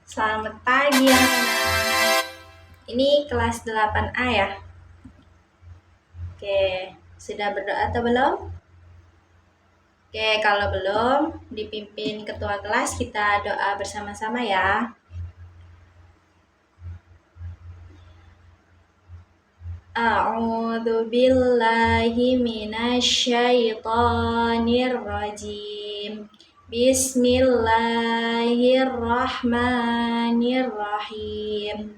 Selamat pagi anak-anak. Ini kelas 8A ya. Oke, sudah berdoa atau belum? Oke, kalau belum, dipimpin ketua kelas kita doa bersama-sama ya. A'udzu billahi minasyaitonir rajim. Bismillahirrahmanirrahim.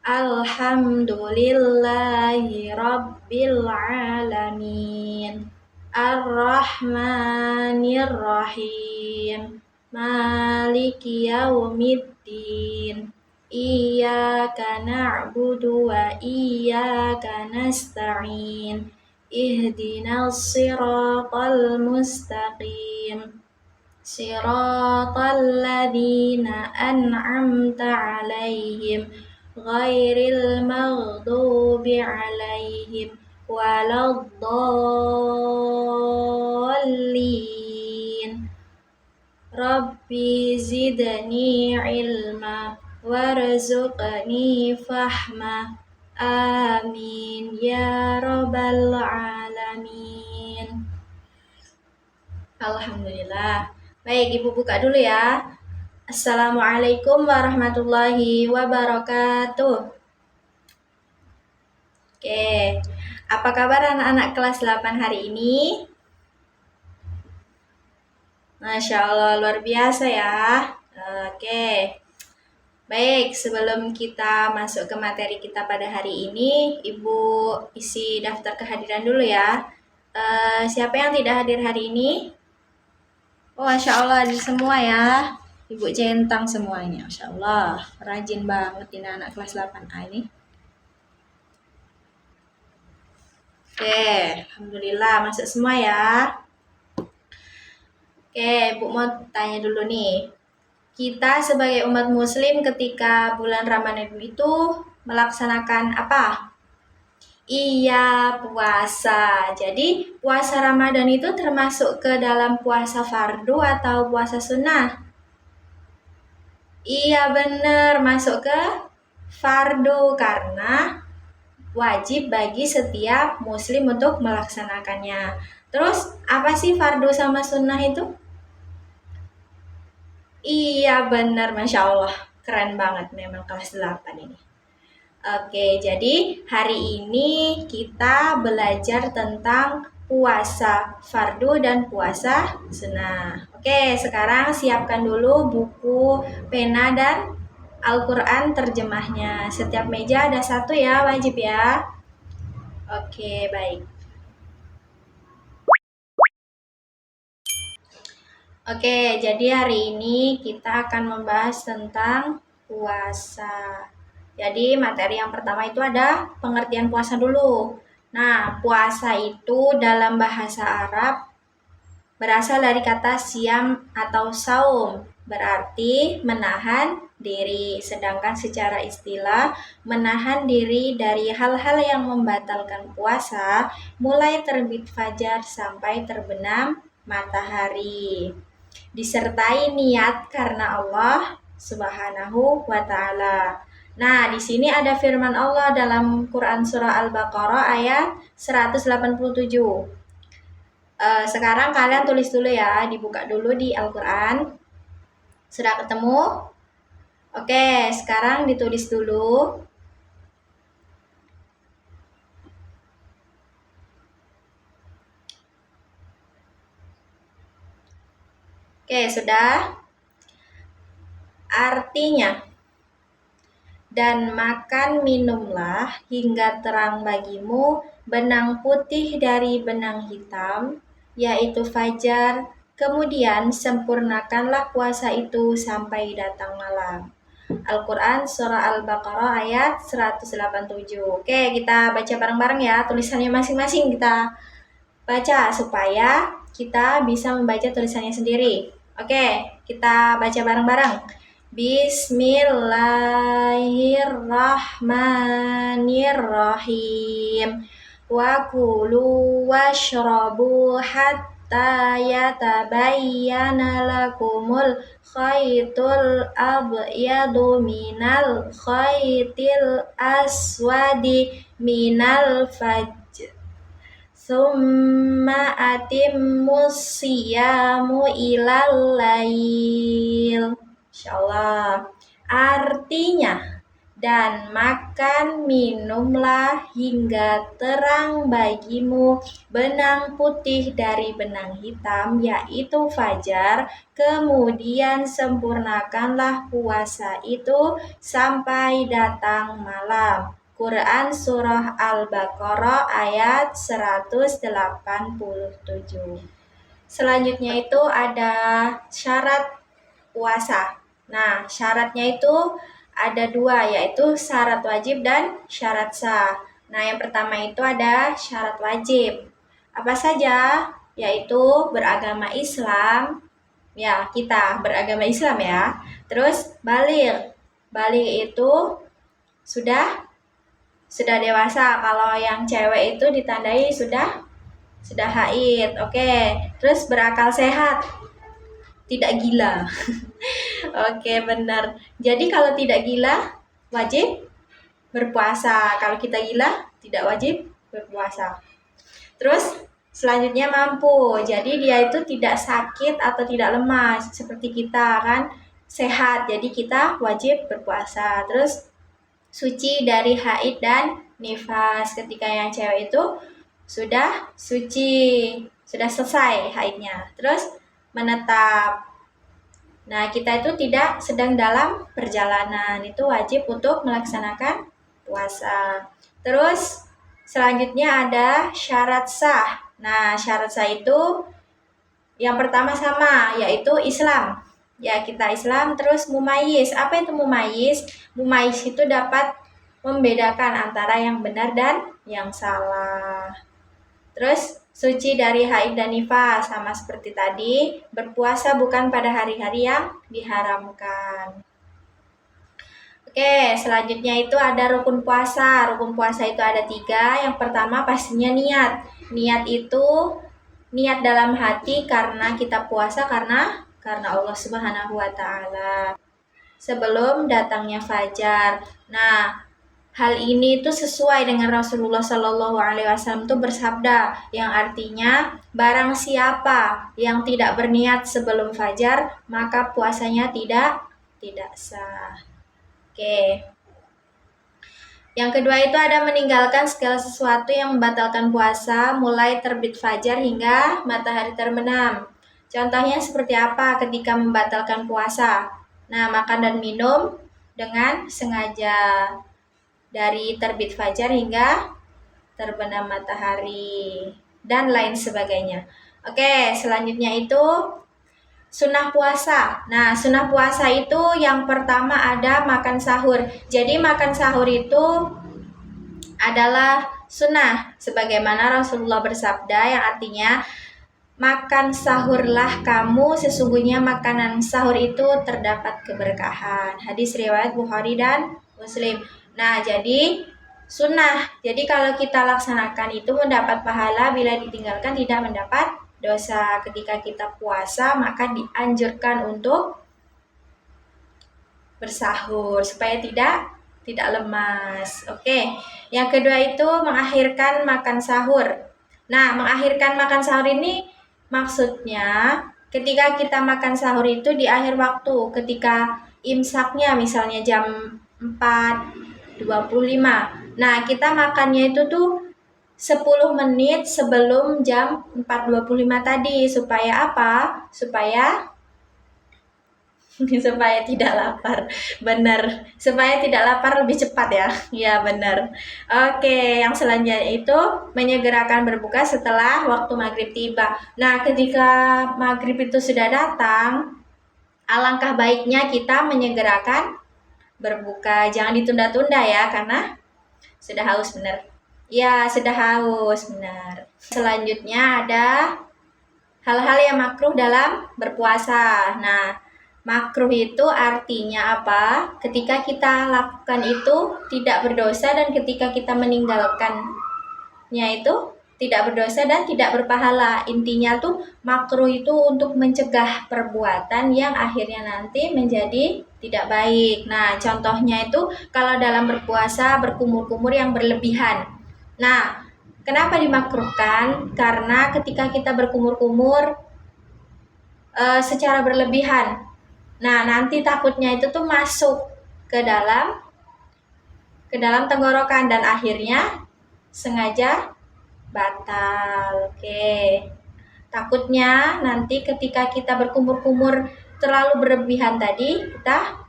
Alhamdulillahi rabbil alamin. Ar-Rahmanir-Rahim. Maliki yaumiddin. Iyyaka na'budu wa iyyaka nasta'in. Ihdinas siratal mustaqim. Siratal ladzina an'amta 'alaihim ghairil maghdubi 'alaihim waladdallin. Rabbi zidni ilma warzuqni fahma. Amin ya rabbal alamin. Alhamdulillah. Baik, Ibu buka dulu ya. Assalamualaikum warahmatullahi wabarakatuh. Oke, apa kabar anak-anak kelas 8 hari ini? Masya Allah, luar biasa ya. Oke, baik, sebelum kita masuk ke materi kita pada hari ini, Ibu isi daftar kehadiran dulu ya. Siapa yang tidak hadir hari ini? Oh, Masya Allah, ada semua ya. Ibu centang semuanya, Masya Allah. Rajin banget ini anak kelas 8A ini. Oke, Alhamdulillah masuk semua ya. Oke, Bu mau tanya dulu nih. Kita sebagai umat muslim ketika bulan Ramadan itu melaksanakan apa? Iya, puasa. Jadi puasa Ramadan itu termasuk ke dalam puasa fardu atau puasa sunnah? Iya benar, masuk ke fardu karena wajib bagi setiap muslim untuk melaksanakannya. Terus apa sih fardu sama sunnah itu? Iya benar, Masya Allah. Keren banget memang kelas 8 ini. Oke, jadi hari ini kita belajar tentang puasa fardu dan puasa sunnah. Oke, sekarang siapkan dulu buku, pena, dan Al-Quran terjemahnya. Setiap meja ada satu ya, wajib ya. Oke, baik. Oke, jadi hari ini kita akan membahas tentang puasa. Jadi materi yang pertama itu ada pengertian puasa dulu. Nah, puasa itu dalam bahasa Arab berasal dari kata siam atau saum, berarti menahan diri. Sedangkan secara istilah, menahan diri dari hal-hal yang membatalkan puasa, mulai terbit fajar sampai terbenam matahari. Disertai niat karena Allah Subhanahu wa Ta'ala. Nah, di sini ada firman Allah dalam Quran Surah Al-Baqarah ayat 187. Sekarang kalian tulis dulu ya, dibuka dulu di Al-Quran. Sudah ketemu? Oke, sekarang ditulis dulu. Oke, sudah? Artinya, dan makan minumlah hingga terang bagimu benang putih dari benang hitam, yaitu fajar, kemudian sempurnakanlah puasa itu sampai datang malam. Al-Quran Surah Al-Baqarah ayat 187. Oke, kita baca bareng-bareng ya, tulisannya masing-masing kita baca supaya kita bisa membaca tulisannya sendiri. Oke, kita baca bareng-bareng. Bismillahirrahmanirrahim. Wa kulu washrabu hatta hatta yatabayyana lakumul khaytul abyadu minal khaytil aswadi minal fajr. Summa atimmus siyamu ilal lail. Insyaallah. Artinya, dan makan minumlah hingga terang bagimu benang putih dari benang hitam, yaitu fajar, kemudian sempurnakanlah puasa itu sampai datang malam. Quran Surah Al-Baqarah ayat 187. Selanjutnya itu ada syarat puasa. Nah, syaratnya itu ada 2, yaitu syarat wajib dan syarat sah. Nah, yang pertama itu ada syarat wajib. Apa saja? Yaitu beragama Islam. Ya, kita beragama Islam ya. Terus baligh. Baligh itu sudah dewasa. Kalau yang cewek itu ditandai sudah haid. Oke. Terus berakal sehat. Tidak gila. Oke, benar. Jadi kalau tidak gila wajib berpuasa. Kalau kita gila tidak wajib berpuasa. Terus selanjutnya mampu. Jadi dia itu tidak sakit atau tidak lemas seperti kita kan, sehat. Jadi kita wajib berpuasa. Terus suci dari haid dan nifas. Ketika yang cewek itu sudah suci, sudah selesai haidnya. Terus menetap. Nah, kita itu tidak sedang dalam perjalanan. Itu wajib untuk melaksanakan puasa. Terus selanjutnya ada syarat sah. Nah, syarat sah itu yang pertama sama, yaitu Islam. Ya, kita Islam. Terus mumayyiz. Apa itu mumayyiz? Mumayyiz itu dapat membedakan antara yang benar dan yang salah. Terus suci dari haid dan nifas, sama seperti tadi. Berpuasa bukan pada hari-hari yang diharamkan. Oke, selanjutnya itu ada rukun puasa. Rukun puasa itu ada 3. Yang pertama pastinya niat. Niat itu niat dalam hati karena kita puasa karena Allah Subhanahu wa taala. Sebelum datangnya fajar. Nah, hal ini itu sesuai dengan Rasulullah Shallallahu Alaihi Wasallam itu bersabda, yang artinya barang siapa yang tidak berniat sebelum fajar, maka puasanya tidak sah. Oke. Yang kedua itu ada meninggalkan segala sesuatu yang membatalkan puasa, mulai terbit fajar hingga matahari terbenam. Contohnya seperti apa ketika membatalkan puasa? Nah, makan dan minum dengan sengaja dari terbit fajar hingga terbenam matahari dan lain sebagainya. Oke, selanjutnya itu sunnah puasa. Nah, sunnah puasa itu yang pertama ada makan sahur. Jadi makan sahur itu adalah sunnah, sebagaimana Rasulullah bersabda, yang artinya makan sahurlah kamu, sesungguhnya makanan sahur itu terdapat keberkahan. Hadis riwayat Bukhari dan Muslim. Nah, jadi sunnah. Jadi kalau kita laksanakan itu mendapat pahala, bila ditinggalkan tidak mendapat dosa. Ketika kita puasa maka dianjurkan untuk bersahur supaya tidak lemas. Oke. Yang kedua itu mengakhirkan makan sahur. Nah, mengakhirkan makan sahur ini maksudnya ketika kita makan sahur itu di akhir waktu, ketika imsaknya misalnya jam 4.25. Nah, kita makannya itu tuh 10 menit sebelum jam 4.25 tadi. Supaya apa? Supaya tidak lapar. Benar. Supaya tidak lapar lebih cepat ya. Ya, benar. Oke, yang selanjutnya itu menyegerakan berbuka setelah waktu maghrib tiba. Nah, ketika maghrib itu sudah datang, alangkah baiknya kita menyegerakan berbuka. Jangan ditunda-tunda ya, karena sudah haus, benar. Ya, sudah haus, benar. Selanjutnya ada hal-hal yang makruh dalam berpuasa. Nah, makruh itu artinya apa? Ketika kita lakukan itu tidak berdosa, dan ketika kita meninggalkannya itu tidak berdosa dan tidak berpahala. Intinya tuh makruh itu untuk mencegah perbuatan yang akhirnya nanti menjadi tidak baik. Nah, contohnya itu kalau dalam berpuasa berkumur-kumur yang berlebihan. Nah, kenapa dimakruhkan? Karena ketika kita berkumur-kumur secara berlebihan, nah nanti takutnya itu tuh masuk ke dalam tenggorokan dan akhirnya sengaja batal. Oke. Takutnya nanti ketika kita berkumur-kumur terlalu berlebihan tadi, kita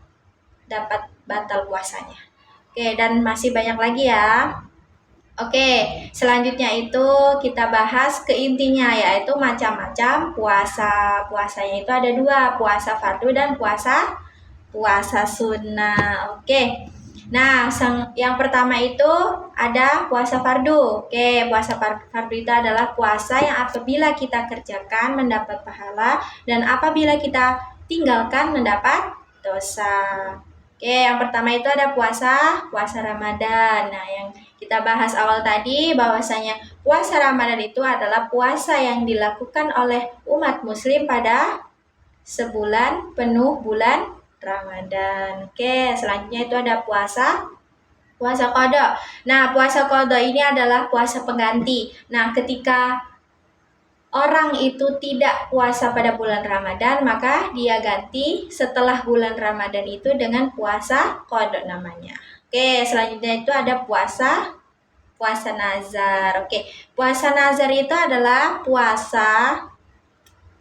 dapat batal puasanya. Oke, dan masih banyak lagi ya. Oke, selanjutnya itu kita bahas ke intinya, yaitu macam-macam puasa. Puasanya itu ada dua, puasa fardu dan puasa sunnah. Oke. Nah, yang pertama itu ada puasa fardu. Oke, puasa fardu itu adalah puasa yang apabila kita kerjakan mendapat pahala dan apabila kita tinggalkan mendapat dosa. Oke, yang pertama itu ada puasa Ramadan. Nah, yang kita bahas awal tadi bahwasanya puasa Ramadan itu adalah puasa yang dilakukan oleh umat muslim pada sebulan penuh bulan Ramadan. Oke, selanjutnya itu ada puasa qada. Nah, puasa qada ini adalah puasa pengganti. Nah, ketika orang itu tidak puasa pada bulan Ramadan, maka dia ganti setelah bulan Ramadan itu dengan puasa qada namanya. Oke, selanjutnya itu ada puasa nazar. Oke, puasa nazar itu adalah puasa.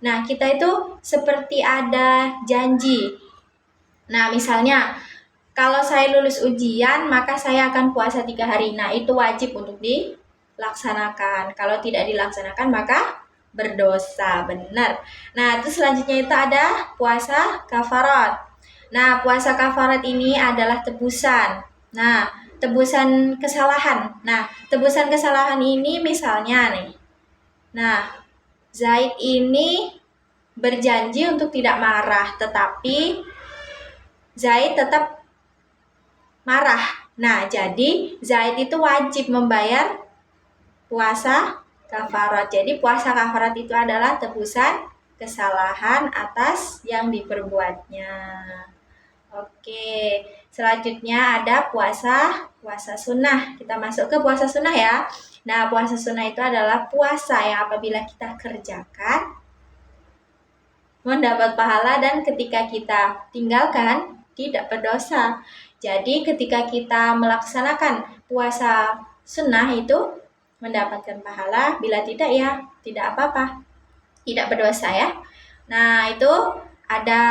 Nah, kita itu seperti ada janji. Nah, misalnya kalau saya lulus ujian, maka saya akan puasa 3 hari. Nah, itu wajib untuk dilaksanakan. Kalau tidak dilaksanakan, maka berdosa. Benar. Nah, itu selanjutnya itu ada puasa kafarat. Nah, puasa kafarat ini adalah tebusan. Nah, tebusan kesalahan. Nah, tebusan kesalahan ini misalnya nih. Nah, Zaid ini berjanji untuk tidak marah, tetapi Zaid tetap marah. Nah, jadi Zaid itu wajib membayar puasa kafarat. Jadi puasa kafarat itu adalah tebusan kesalahan atas yang diperbuatnya. Oke, selanjutnya ada puasa sunnah. Kita masuk ke puasa sunnah ya. Nah, puasa sunnah itu adalah puasa yang apabila kita kerjakan mendapat pahala dan ketika kita tinggalkan tidak berdosa. Jadi ketika kita melaksanakan puasa sunnah itu mendapatkan pahala, bila tidak ya tidak apa-apa, tidak berdosa ya. Nah, itu ada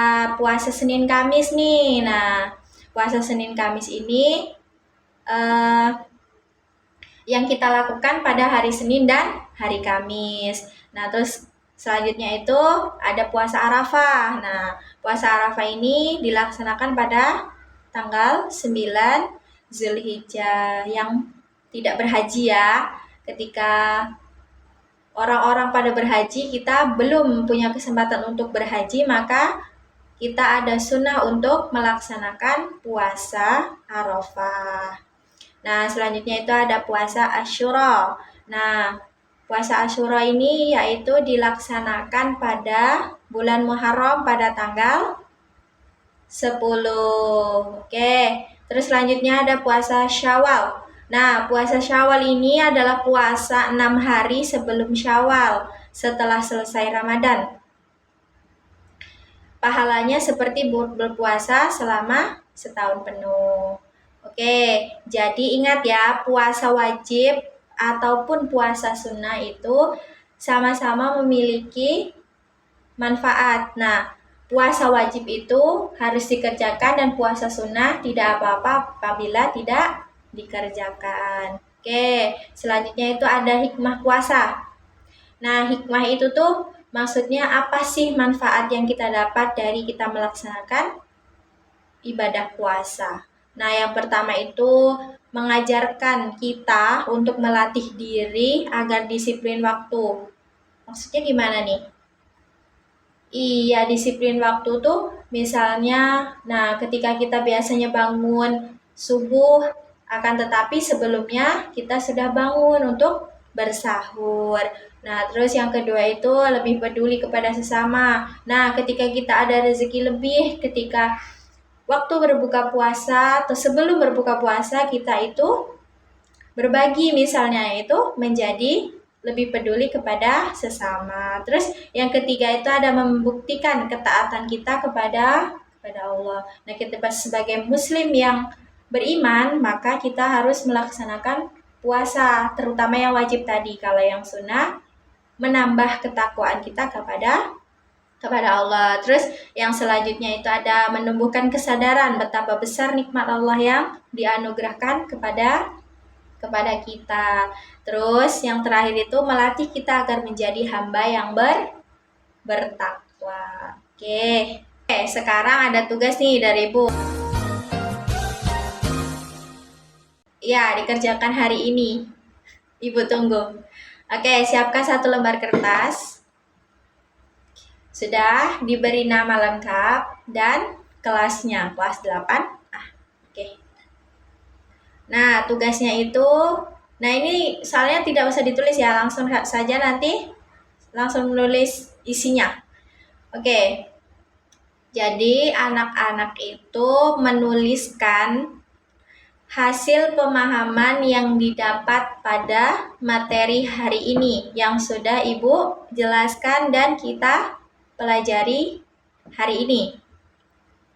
puasa Senin Kamis nih. Nah, puasa Senin Kamis ini yang kita lakukan pada hari Senin dan hari Kamis. Nah, terus selanjutnya itu ada puasa Arafah. Nah, puasa Arafah ini dilaksanakan pada tanggal 9 Zulhijjah. Yang tidak berhaji ya. Ketika orang-orang pada berhaji, kita belum punya kesempatan untuk berhaji, maka kita ada sunnah untuk melaksanakan puasa Arafah. Nah, selanjutnya itu ada puasa Asyura. Nah, puasa Asyura ini yaitu dilaksanakan pada bulan Muharram pada tanggal 10. Oke, terus selanjutnya ada puasa Syawal. Nah, puasa Syawal ini adalah puasa 6 hari sebelum Syawal setelah selesai Ramadan. Pahalanya seperti berpuasa selama setahun penuh. Oke, jadi ingat ya, puasa wajib ataupun puasa sunnah itu sama-sama memiliki manfaat. Nah, puasa wajib itu harus dikerjakan dan puasa sunnah tidak apa-apa apabila tidak dikerjakan. Oke, selanjutnya itu ada hikmah puasa. Nah, hikmah itu tuh maksudnya apa sih manfaat yang kita dapat dari kita melaksanakan ibadah puasa? Nah, yang pertama itu mengajarkan kita untuk melatih diri agar disiplin waktu. Maksudnya gimana nih? Iya, disiplin waktu tuh misalnya, nah ketika kita biasanya bangun subuh, akan tetapi sebelumnya kita sudah bangun untuk bersahur. Nah, terus yang kedua itu lebih peduli kepada sesama. Nah, ketika kita ada rezeki lebih, ketika waktu berbuka puasa atau sebelum berbuka puasa, kita itu berbagi misalnya, itu menjadi lebih peduli kepada sesama. Terus yang ketiga itu ada membuktikan ketaatan kita kepada Allah. Nah, kita sebagai muslim yang beriman, maka kita harus melaksanakan puasa, terutama yang wajib tadi. Kalau yang sunnah, menambah ketakwaan kita kepada Allah. Terus yang selanjutnya itu ada menumbuhkan kesadaran betapa besar nikmat Allah yang dianugerahkan kepada kita. Terus yang terakhir itu melatih kita agar menjadi hamba yang bertakwa. Oke, sekarang ada tugas nih dari Ibu. Ya, dikerjakan hari ini. Ibu tunggu. Oke, siapkan 1 lembar kertas. Sudah diberi nama lengkap dan kelasnya, kelas 8. Oke. Nah, tugasnya itu, nah ini soalnya tidak usah ditulis ya, langsung saja nanti langsung menulis isinya. Oke. Jadi anak-anak itu menuliskan hasil pemahaman yang didapat pada materi hari ini yang sudah Ibu jelaskan dan kita pelajari hari ini.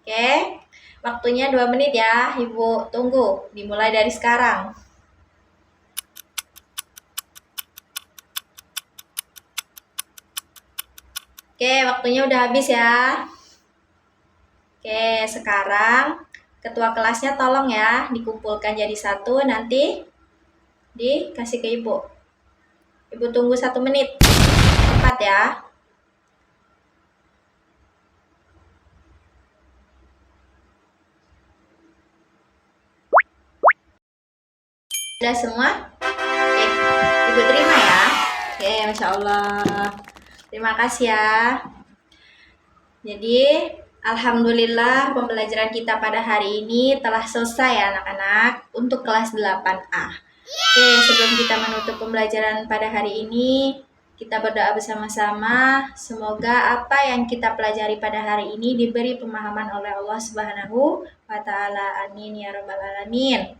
Oke, waktunya 2 menit ya, Ibu tunggu, dimulai dari sekarang. Oke, waktunya udah habis ya. Oke, sekarang ketua kelasnya tolong ya dikumpulkan jadi 1, nanti dikasih ke Ibu. Ibu tunggu 1 menit. Cepat ya. Sudah semua? Oke, Ibu terima ya. Oke, Masya Allah. Terima kasih ya. Jadi, alhamdulillah pembelajaran kita pada hari ini telah selesai ya anak-anak untuk kelas 8A. Oke, sebelum kita menutup pembelajaran pada hari ini, kita berdoa bersama-sama. Semoga apa yang kita pelajari pada hari ini diberi pemahaman oleh Allah Subhanahu wa Ta'ala. Amin ya Rabbal Alamin.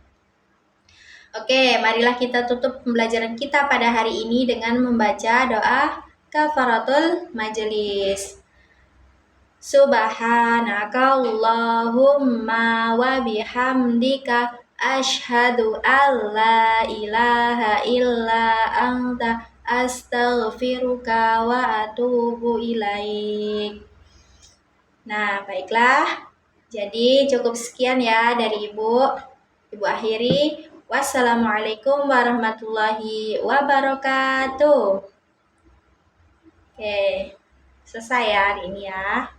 Oke, marilah kita tutup pembelajaran kita pada hari ini dengan membaca doa kafaratul majelis. Subhanakallahumma wa bihamdika asyhadu an la ilaha illa anta astaghfiruka wa atubu ilaik. Nah, baiklah. Jadi cukup sekian ya dari Ibu. Ibu akhiri. Wassalamualaikum warahmatullahi wabarakatuh. Oke, selesai ya hari ini ya.